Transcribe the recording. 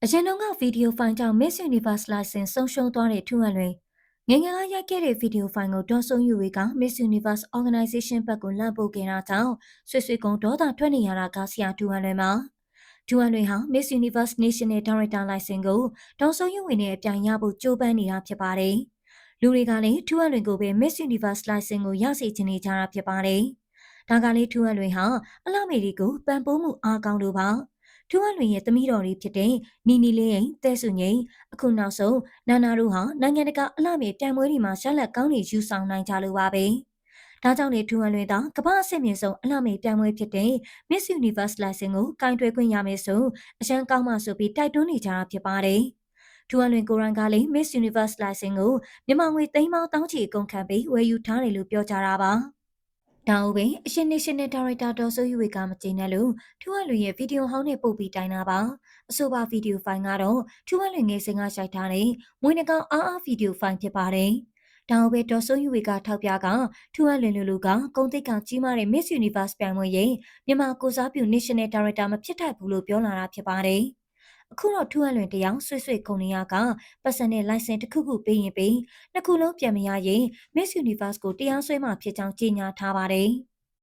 အရင်ကဗီဒီယိုဖိုင်ကြောင့် Miss Universe license ဆုံးရှုံးသွားတဲ့ထူးအလွင်ငယ်ငယ်ကရိုက်ခဲ့တဲ့ဗီဒီယိုဖိုင်ကိုဒေါ်စုံယူဝေက Miss Universe Organization ဘက်ကိုလမ်းပို့ခဲ့တာကြောင့်ဆွေဆွေကုံဒေါသထွက်နေရတာကဆရာထူအလွင်မှာထူအလွင်ဟာ Miss Universe National Director License ကိုဒေါ်စုံယူဝေနဲ့အပြိုင်ရဖို့ကြိုးပမ်းနေတာဖြစ်ပါတယ်။လူတွေကလည်းထူအလွင်ကိုပဲ Miss Universe License ကိုရစေချင်နေကြတာဖြစ်ပါတယ်။ဒါကလေးထူအလွင်ဟာအလှမေတွေကိုပံ့ပိုးမှုအားကောင်းလို့ပါ။ထူးအလွင်ရဲ့သမီးတော်လေးဖြစ်တဲ့နီနီလေးရင်တဲဆုငိမ့်အခုနောက်ဆုံးနာနာတို့ဟာနိုင်ငံတကာအလှမေတံမွေးတွေမှာရလက်ကောင်းတွေယူဆောင်နိုင်ကြလို့ပါပဲ။ဒါကြောင့်လေထူးအလွင်သာကမ္ဘာအဆင့်မြင့်ဆုံးအလှမေတံမွေးဖြစ်တဲ့ Miss Universe License ကိုကင်တွယ်ခွင့်ရမယ်ဆိုအရန်ကောင်းမှဆိုပြီးတိုက်တွန်းနေကြတာဖြစ်ပါတယ်။ထူအလွင်ကိုရန်ကလည်း Miss Universe License ကိုမြန်မာငွေသိန်းပေါင်းတောင်းချီအကုန်ခံပြီးဝယ်ယူထားတယ်လို့ပြောကြတာပါ။ဒါအပြင်အရှင် National Director ဒေါ်စိုးယူဝေကမကျေနပ်လို့ထူးအလွင်ရဲ့ဗီဒီယိုဟောင်းနဲ့ပို့ပြီးတိုင်တာပါအဆိုပါဗီဒီယိုဖိုင်ကတော့ထူးအလွင်ငယ်စဉ်ကရိုက်ထားတဲ့မွေးနှကောင်အားဗီဒီယိုဖိုင်ဖြစ်ပါတယ်ဒါအပြင်ဒေါ်စိုးယူဝေကထောက်ပြကထူးအလွင်လူကဂုံတိတ်ကကြီးမားတဲ့ Miss Universe ပြိုင်ပွဲရဲ့မြန်မာကိုစားပြု National Director မဖြစ်ထိုက်ဘူးလို့ပြောလာတာဖြစ်ပါတယ်အခုတော့ထူးအလွင်တယောက်ဆွေဆွေခုံနေရကပတ်စံနဲ့ license တစ်ခုခုပေးရင်ပေးနှစ်ခုလုံးပြန်မရရင် Miss Universe ကိုတရားစွဲမှဖြစ်ကြောင်းကြေညာထားပါတယ်